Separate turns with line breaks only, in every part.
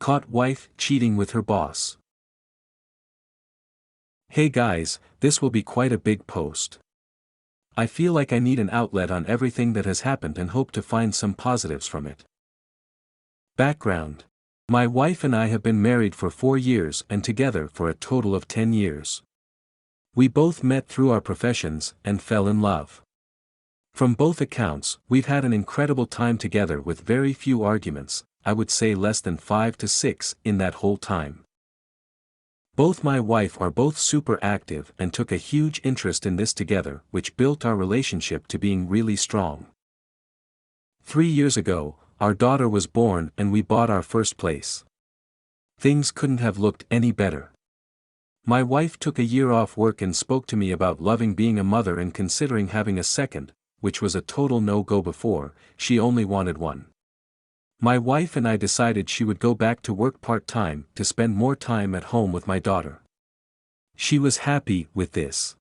Caught wife cheating with her boss. Hey guys, this will be quite a big post. I feel like I need an outlet on everything that has happened and hope to find some positives from it. Background. My wife and I have been married for 4 years and together for a total of 10 years. We both met through our professions and fell in love. From both accounts, we've had an incredible time together with very few arguments, I would say less than 5 to 6 in that whole time. Both my wife are both super active and took a huge interest in this together, which built our relationship to being really strong. 3 years ago, our daughter was born and we bought our first place. Things couldn't have looked any better. My wife took a year off work and spoke to me about loving being a mother and considering having a second, which was a total no-go before. She only wanted one. My wife and I decided she would go back to work part-time to spend more time at home with my daughter. She was happy with this.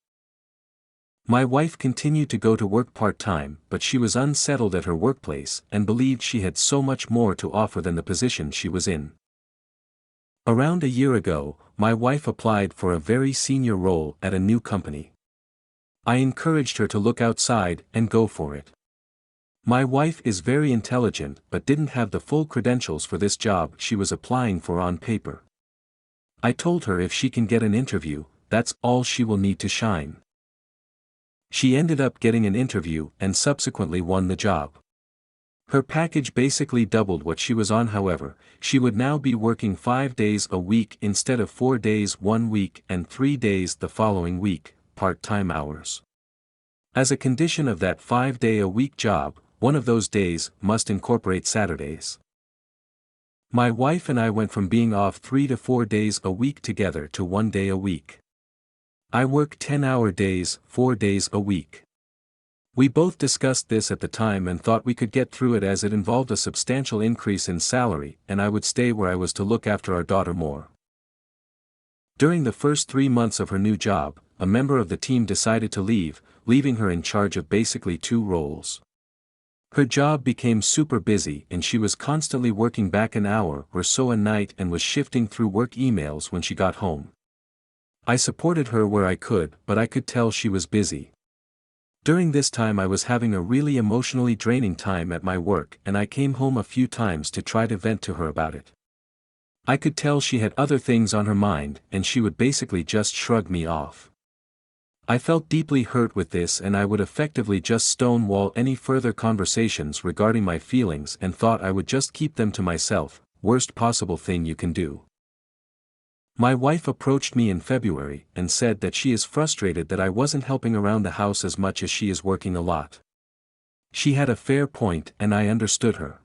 My wife continued to go to work part-time, but she was unsettled at her workplace and believed she had so much more to offer than the position she was in. Around a year ago, my wife applied for a very senior role at a new company. I encouraged her to look outside and go for it. My wife is very intelligent but didn't have the full credentials for this job she was applying for on paper. I told her if she can get an interview, that's all she will need to shine. She ended up getting an interview and subsequently won the job. Her package basically doubled what she was on. However, she would now be working 5 days a week instead of 4 days one week and 3 days the following week, part-time hours. As a condition of that 5-day-a-week job, one of those days must incorporate Saturdays. My wife and I went from being off 3 to 4 days a week together to 1 day a week. I work 10-hour days, 4 days a week. We both discussed this at the time and thought we could get through it as it involved a substantial increase in salary and I would stay where I was to look after our daughter more. During the first 3 months of her new job, a member of the team decided to leave, leaving her in charge of basically 2 roles. Her job became super busy and she was constantly working back an hour or so a night and was shifting through work emails when she got home. I supported her where I could, but I could tell she was busy. During this time I was having a really emotionally draining time at my work and I came home a few times to try to vent to her about it. I could tell she had other things on her mind and she would basically just shrug me off. I felt deeply hurt with this and I would effectively just stonewall any further conversations regarding my feelings and thought I would just keep them to myself, worst possible thing you can do. My wife approached me in February and said that she is frustrated that I wasn't helping around the house as much as she is working a lot. She had a fair point and I understood her.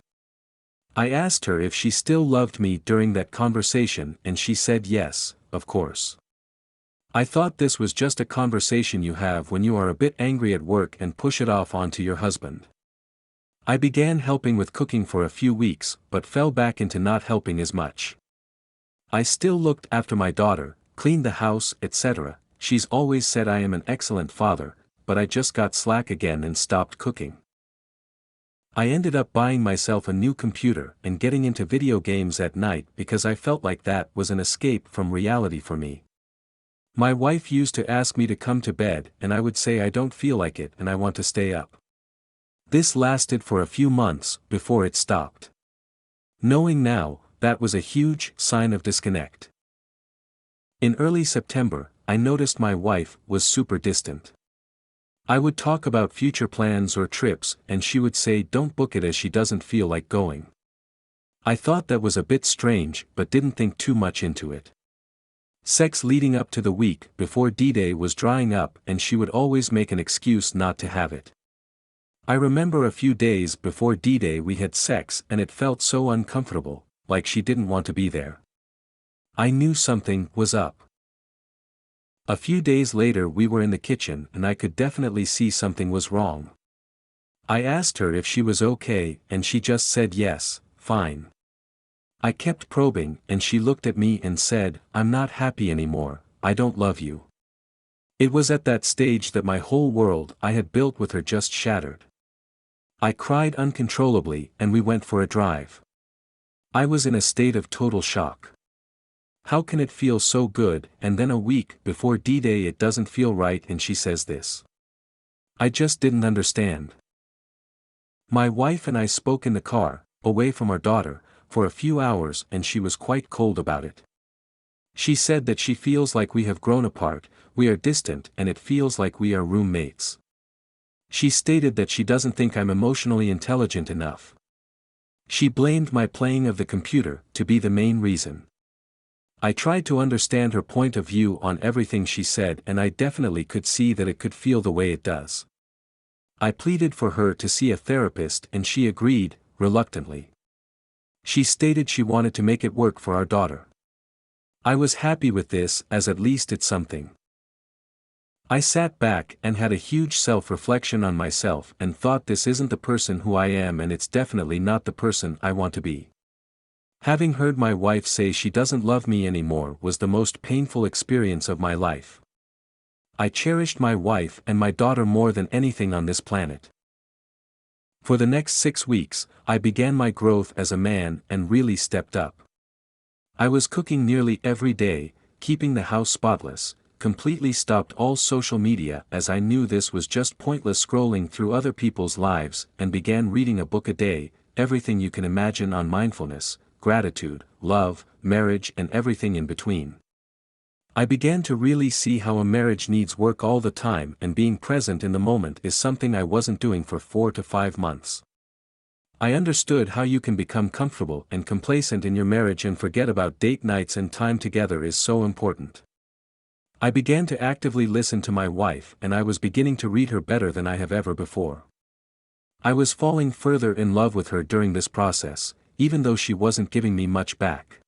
I asked her if she still loved me during that conversation and she said yes, of course. I thought this was just a conversation you have when you are a bit angry at work and push it off onto your husband. I began helping with cooking for a few weeks, but fell back into not helping as much. I still looked after my daughter, cleaned the house, etc. She's always said I am an excellent father, but I just got slack again and stopped cooking. I ended up buying myself a new computer and getting into video games at night because I felt like that was an escape from reality for me. My wife used to ask me to come to bed and I would say I don't feel like it and I want to stay up. This lasted for a few months before it stopped. Knowing now, that was a huge sign of disconnect. In early September, I noticed my wife was super distant. I would talk about future plans or trips and she would say don't book it as she doesn't feel like going. I thought that was a bit strange but didn't think too much into it. Sex leading up to the week before D-Day was drying up and she would always make an excuse not to have it. I remember a few days before D-Day we had sex and it felt so uncomfortable, like she didn't want to be there. I knew something was up. A few days later we were in the kitchen and I could definitely see something was wrong. I asked her if she was okay and she just said yes, fine. I kept probing and she looked at me and said, I'm not happy anymore, I don't love you. It was at that stage that my whole world I had built with her just shattered. I cried uncontrollably and we went for a drive. I was in a state of total shock. How can it feel so good, and then a week before D-Day it doesn't feel right and she says this? I just didn't understand. My wife and I spoke in the car, away from our daughter, for a few hours and she was quite cold about it. She said that she feels like we have grown apart, we are distant and it feels like we are roommates. She stated that she doesn't think I'm emotionally intelligent enough. She blamed my playing of the computer to be the main reason. I tried to understand her point of view on everything she said and I definitely could see that it could feel the way it does. I pleaded for her to see a therapist and she agreed, reluctantly. She stated she wanted to make it work for our daughter. I was happy with this as at least it's something. I sat back and had a huge self-reflection on myself and thought this isn't the person who I am and it's definitely not the person I want to be. Having heard my wife say she doesn't love me anymore was the most painful experience of my life. I cherished my wife and my daughter more than anything on this planet. For the next 6 weeks, I began my growth as a man and really stepped up. I was cooking nearly every day, keeping the house spotless, completely stopped all social media as I knew this was just pointless scrolling through other people's lives, and began reading a book a day, everything you can imagine on mindfulness, gratitude, love, marriage and everything in between. I began to really see how a marriage needs work all the time and being present in the moment is something I wasn't doing for 4 to 5 months. I understood how you can become comfortable and complacent in your marriage and forget about date nights and time together is so important. I began to actively listen to my wife and I was beginning to read her better than I have ever before. I was falling further in love with her during this process, even though she wasn't giving me much back.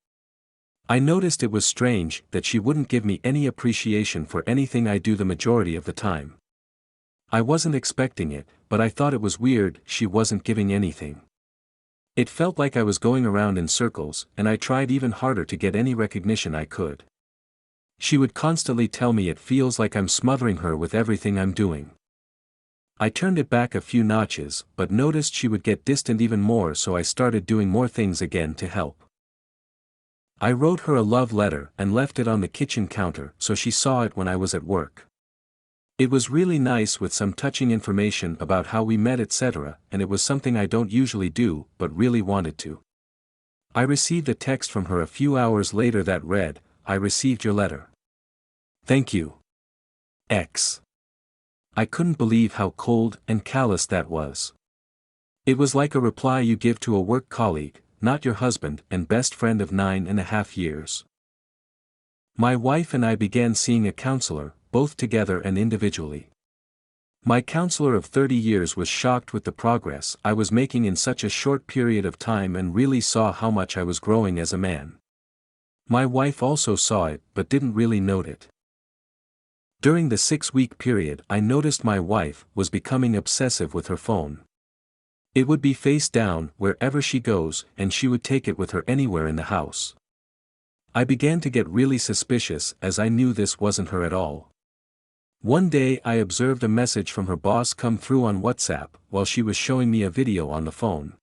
I noticed it was strange that she wouldn't give me any appreciation for anything I do the majority of the time. I wasn't expecting it, but I thought it was weird she wasn't giving anything. It felt like I was going around in circles and I tried even harder to get any recognition I could. She would constantly tell me it feels like I'm smothering her with everything I'm doing. I turned it back a few notches but noticed she would get distant even more, so I started doing more things again to help. I wrote her a love letter and left it on the kitchen counter so she saw it when I was at work. It was really nice with some touching information about how we met, etc., and it was something I don't usually do but really wanted to. I received a text from her a few hours later that read, "I received your letter. Thank you. X." I couldn't believe how cold and callous that was. It was like a reply you give to a work colleague, not your husband and best friend of 9.5 years. My wife and I began seeing a counselor, both together and individually. My counselor of 30 years was shocked with the progress I was making in such a short period of time and really saw how much I was growing as a man. My wife also saw it but didn't really note it. During the 6-week period I noticed my wife was becoming obsessive with her phone. It would be face down wherever she goes and she would take it with her anywhere in the house. I began to get really suspicious as I knew this wasn't her at all. One day I observed a message from her boss come through on WhatsApp while she was showing me a video on the phone.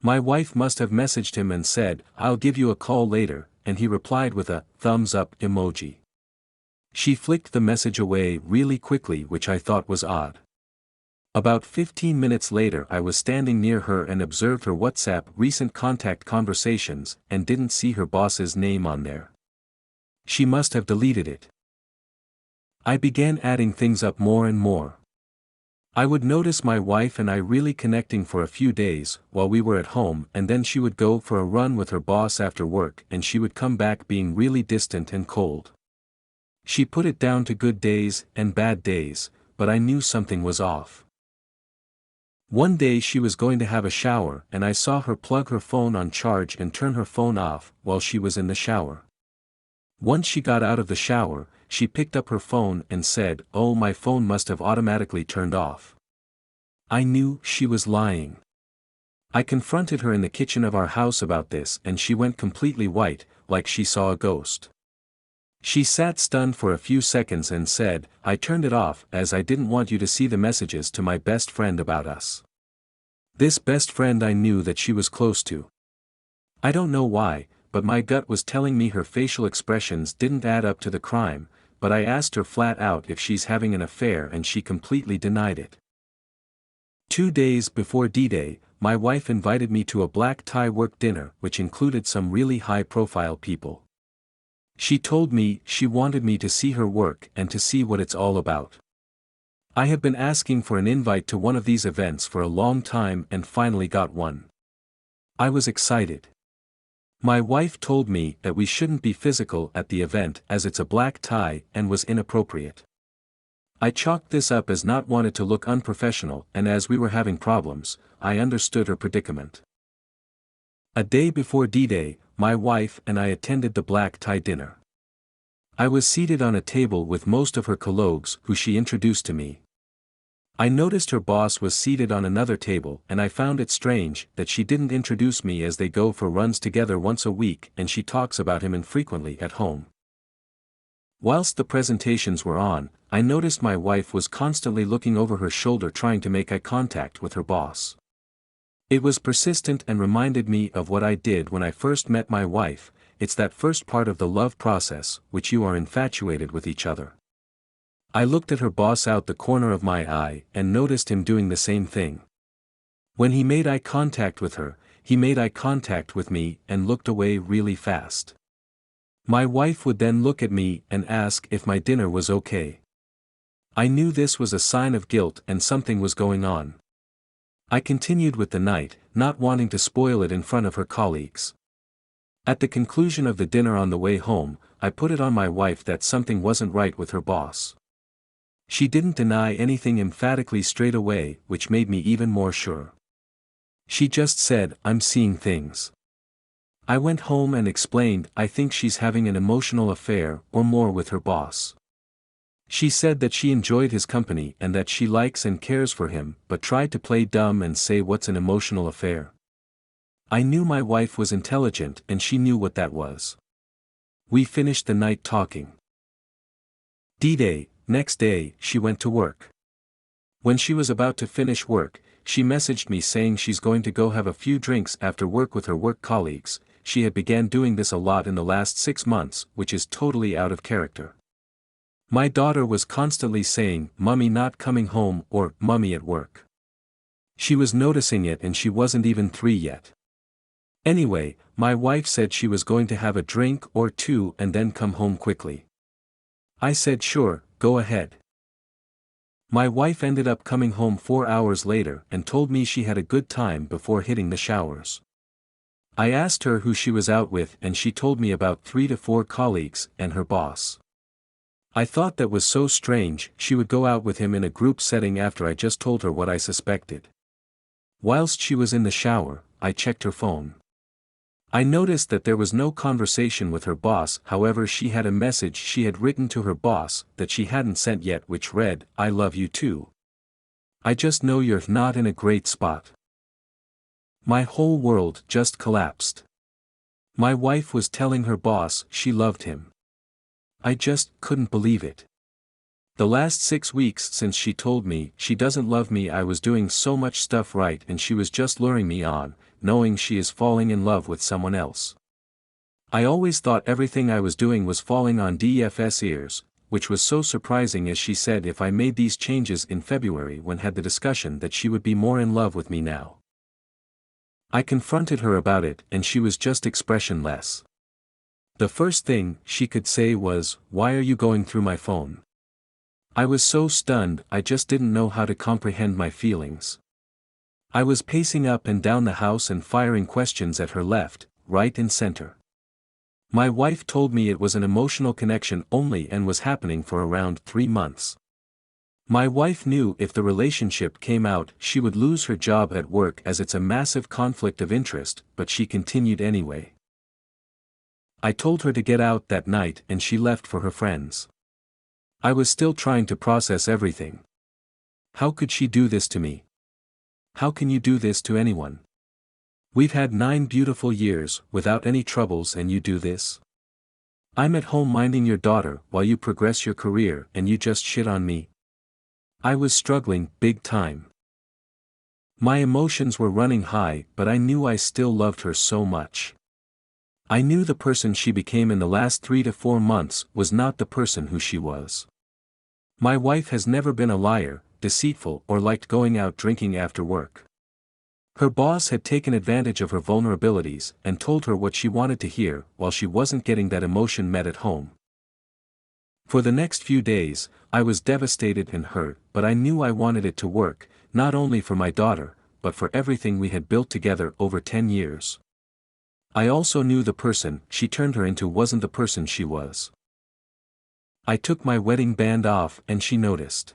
My wife must have messaged him and said, "I'll give you a call later," and he replied with a thumbs up emoji. She flicked the message away really quickly, which I thought was odd. About 15 minutes later I was standing near her and observed her WhatsApp recent contact conversations and didn't see her boss's name on there. She must have deleted it. I began adding things up more and more. I would notice my wife and I really connecting for a few days while we were at home, and then she would go for a run with her boss after work and she would come back being really distant and cold. She put it down to good days and bad days, but I knew something was off. One day she was going to have a shower and I saw her plug her phone on charge and turn her phone off while she was in the shower. Once she got out of the shower, she picked up her phone and said, "Oh, my phone must have automatically turned off." I knew she was lying. I confronted her in the kitchen of our house about this and she went completely white, like she saw a ghost. She sat stunned for a few seconds and said, "I turned it off as I didn't want you to see the messages to my best friend about us." This best friend I knew that she was close to. I don't know why, but my gut was telling me her facial expressions didn't add up to the crime, but I asked her flat out if she's having an affair and she completely denied it. 2 days before D-Day, my wife invited me to a black tie work dinner which included some really high-profile people. She told me she wanted me to see her work and to see what it's all about. I have been asking for an invite to one of these events for a long time and finally got one. I was excited. My wife told me that we shouldn't be physical at the event as it's a black tie and was inappropriate. I chalked this up as not wanting to look unprofessional, and as we were having problems, I understood her predicament. A day before D-Day, my wife and I attended the black tie dinner. I was seated on a table with most of her colleagues who she introduced to me. I noticed her boss was seated on another table and I found it strange that she didn't introduce me as they go for runs together once a week and she talks about him infrequently at home. Whilst the presentations were on, I noticed my wife was constantly looking over her shoulder trying to make eye contact with her boss. It was persistent and reminded me of what I did when I first met my wife. It's that first part of the love process, which you are infatuated with each other. I looked at her boss out the corner of my eye and noticed him doing the same thing. When he made eye contact with her, he made eye contact with me and looked away really fast. My wife would then look at me and ask if my dinner was okay. I knew this was a sign of guilt and something was going on. I continued with the night, not wanting to spoil it in front of her colleagues. At the conclusion of the dinner on the way home, I put it on my wife that something wasn't right with her boss. She didn't deny anything emphatically straight away, which made me even more sure. She just said, "I'm seeing things." I went home and explained I think she's having an emotional affair or more with her boss. She said that she enjoyed his company and that she likes and cares for him, but tried to play dumb and say what's an emotional affair. I knew my wife was intelligent and she knew what that was. We finished the night talking. D-Day, next day, she went to work. When she was about to finish work, she messaged me saying she's going to go have a few drinks after work with her work colleagues. She had began doing this a lot in the last 6 months, which is totally out of character. My daughter was constantly saying, "Mummy not coming home" or "Mummy at work." She was noticing it and she wasn't even 3 yet. Anyway, my wife said she was going to have a drink or 2 and then come home quickly. I said sure, go ahead. My wife ended up coming home 4 hours later and told me she had a good time before hitting the showers. I asked her who she was out with and she told me about 3 to 4 colleagues and her boss. I thought that was so strange, she would go out with him in a group setting after I just told her what I suspected. Whilst she was in the shower, I checked her phone. I noticed that there was no conversation with her boss, however she had a message she had written to her boss that she hadn't sent yet which read, "I love you too. I just know you're not in a great spot." My whole world just collapsed. My wife was telling her boss she loved him. I just couldn't believe it. The last 6 weeks since she told me she doesn't love me, I was doing so much stuff right and she was just luring me on, knowing she is falling in love with someone else. I always thought everything I was doing was falling on DF's ears, which was so surprising as she said if I made these changes in February when had the discussion that she would be more in love with me now. I confronted her about it and she was just expressionless. The first thing she could say was, "Why are you going through my phone?" I was so stunned I just didn't know how to comprehend my feelings. I was pacing up and down the house and firing questions at her left, right and center. My wife told me it was an emotional connection only and was happening for around 3 months. My wife knew if the relationship came out she would lose her job at work as it's a massive conflict of interest, but she continued anyway. I told her to get out that night and she left for her friends. I was still trying to process everything. How could she do this to me? How can you do this to anyone? We've had 9 beautiful years without any troubles and you do this? I'm at home minding your daughter while you progress your career and you just shit on me. I was struggling big time. My emotions were running high, but I knew I still loved her so much. I knew the person she became in the last 3 to 4 months was not the person who she was. My wife has never been a liar, deceitful, or liked going out drinking after work. Her boss had taken advantage of her vulnerabilities and told her what she wanted to hear while she wasn't getting that emotion met at home. For the next few days, I was devastated and hurt, but I knew I wanted it to work, not only for my daughter, but for everything we had built together over 10 years. I also knew the person she turned her into wasn't the person she was. I took my wedding band off and she noticed.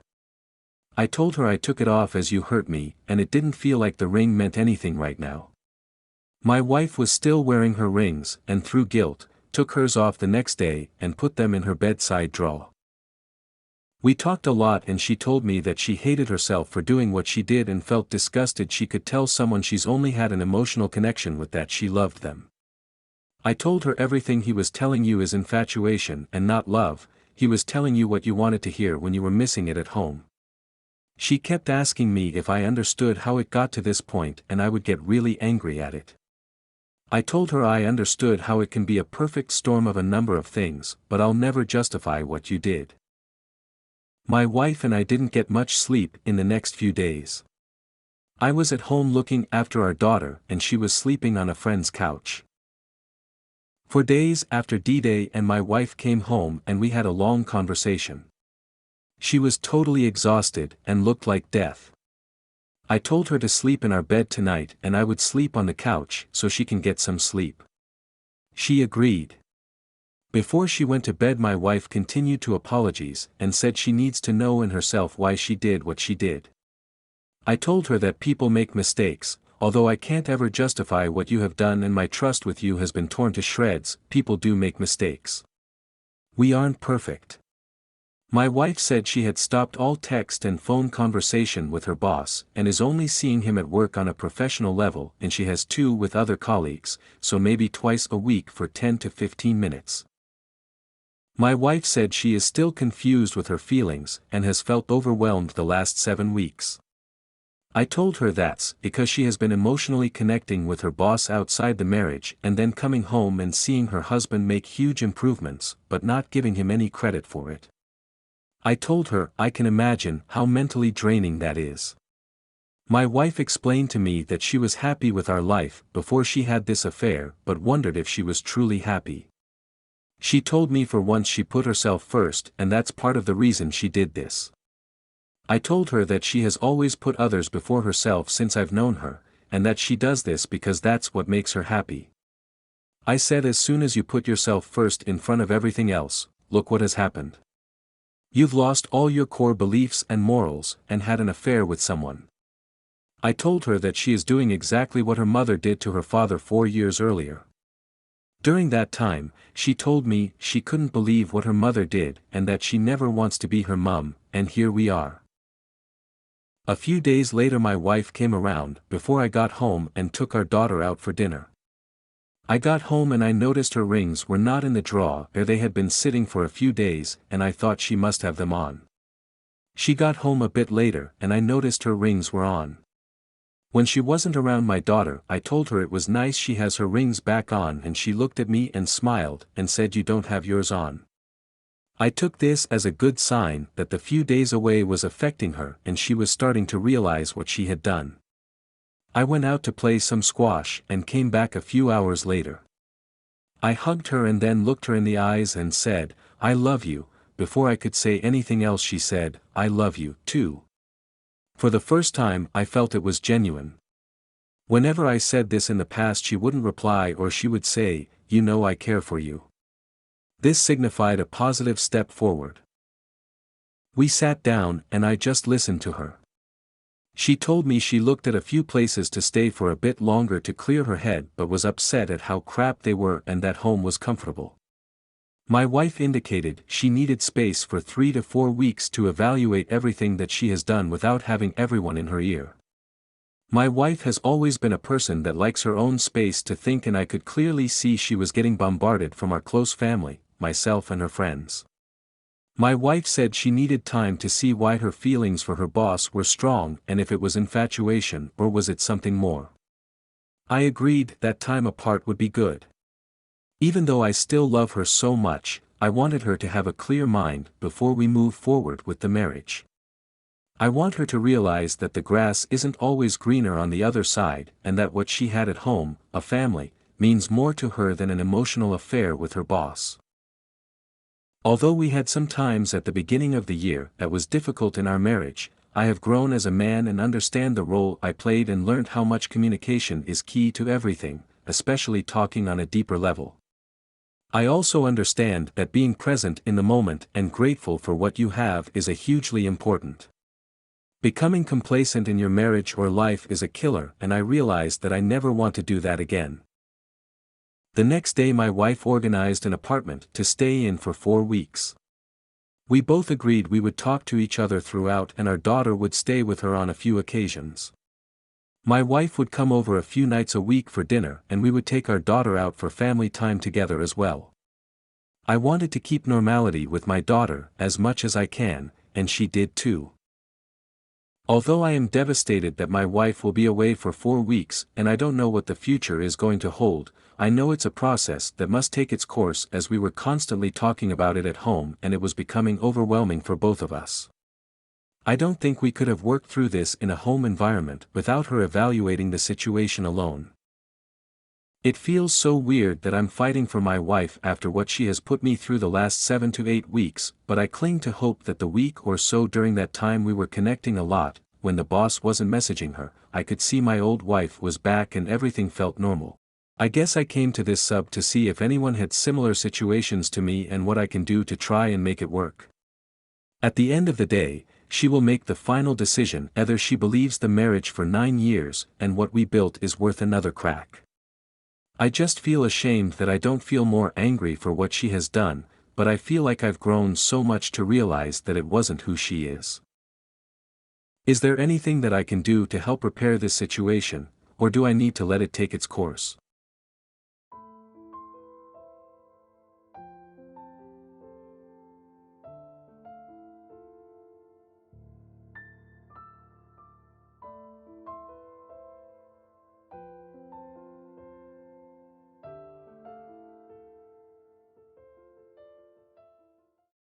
I told her I took it off as you hurt me, and it didn't feel like the ring meant anything right now. My wife was still wearing her rings, and through guilt, took hers off the next day and put them in her bedside drawer. We talked a lot and she told me that she hated herself for doing what she did and felt disgusted she could tell someone she's only had an emotional connection with that she loved them. I told her everything he was telling you is infatuation and not love, he was telling you what you wanted to hear when you were missing it at home. She kept asking me if I understood how it got to this point and I would get really angry at it. I told her I understood how it can be a perfect storm of a number of things, but I'll never justify what you did. My wife and I didn't get much sleep in the next few days. I was at home looking after our daughter and she was sleeping on a friend's couch. For days after D-Day and my wife came home and we had a long conversation. She was totally exhausted and looked like death. I told her to sleep in our bed tonight and I would sleep on the couch so she can get some sleep. She agreed. Before she went to bed my wife continued to apologize and said she needs to know in herself why she did what she did. I told her that people make mistakes, although I can't ever justify what you have done and my trust with you has been torn to shreds, people do make mistakes. We aren't perfect. My wife said she had stopped all text and phone conversation with her boss and is only seeing him at work on a professional level and she has 2 with other colleagues, so maybe twice a week for 10 to 15 minutes. My wife said she is still confused with her feelings and has felt overwhelmed the last 7 weeks. I told her that's because she has been emotionally connecting with her boss outside the marriage and then coming home and seeing her husband make huge improvements but not giving him any credit for it. I told her I can imagine how mentally draining that is. My wife explained to me that she was happy with our life before she had this affair but wondered if she was truly happy. She told me for once she put herself first and that's part of the reason she did this. I told her that she has always put others before herself since I've known her, and that she does this because that's what makes her happy. I said as soon as you put yourself first in front of everything else, look what has happened. You've lost all your core beliefs and morals and had an affair with someone. I told her that she is doing exactly what her mother did to her father 4 years earlier. During that time, she told me she couldn't believe what her mother did and that she never wants to be her mum, and here we are. A few days later my wife came around before I got home and took our daughter out for dinner. I got home and I noticed her rings were not in the drawer where they had been sitting for a few days and I thought she must have them on. She got home a bit later and I noticed her rings were on. When she wasn't around my daughter I told her it was nice she has her rings back on and she looked at me and smiled and said you don't have yours on. I took this as a good sign that the few days away was affecting her and she was starting to realize what she had done. I went out to play some squash and came back a few hours later. I hugged her and then looked her in the eyes and said, I love you. Before I could say anything else she said, I love you, too. For the first time I felt it was genuine. Whenever I said this in the past she wouldn't reply or she would say, you know I care for you. This signified a positive step forward. We sat down and I just listened to her. She told me she looked at a few places to stay for a bit longer to clear her head but was upset at how crap they were and that home was comfortable. My wife indicated she needed space for 3 to 4 weeks to evaluate everything that she has done without having everyone in her ear. My wife has always been a person that likes her own space to think and I could clearly see she was getting bombarded from our close family, myself and her friends. My wife said she needed time to see why her feelings for her boss were strong and if it was infatuation or was it something more. I agreed that time apart would be good. Even though I still love her so much, I wanted her to have a clear mind before we move forward with the marriage. I want her to realize that the grass isn't always greener on the other side, and that what she had at home, a family, means more to her than an emotional affair with her boss. Although we had some times at the beginning of the year that was difficult in our marriage, I have grown as a man and understand the role I played and learned how much communication is key to everything, especially talking on a deeper level. I also understand that being present in the moment and grateful for what you have is hugely important. Becoming complacent in your marriage or life is a killer, and I realized that I never want to do that again. The next day my wife organized an apartment to stay in for 4 weeks. We both agreed we would talk to each other throughout and our daughter would stay with her on a few occasions. My wife would come over a few nights a week for dinner and we would take our daughter out for family time together as well. I wanted to keep normality with my daughter as much as I can, and she did too. Although I am devastated that my wife will be away for 4 weeks and I don't know what the future is going to hold, I know it's a process that must take its course as we were constantly talking about it at home and it was becoming overwhelming for both of us. I don't think we could have worked through this in a home environment without her evaluating the situation alone. It feels so weird that I'm fighting for my wife after what she has put me through the last 7 to 8 weeks, but I cling to hope that the week or so during that time we were connecting a lot, when the boss wasn't messaging her, I could see my old wife was back and everything felt normal. I guess I came to this sub to see if anyone had similar situations to me and what I can do to try and make it work. At the end of the day, she will make the final decision whether she believes the marriage for 9 years and what we built is worth another crack. I just feel ashamed that I don't feel more angry for what she has done, but I feel like I've grown so much to realize that it wasn't who she is. Is there anything that I can do to help repair this situation, or do I need to let it take its course?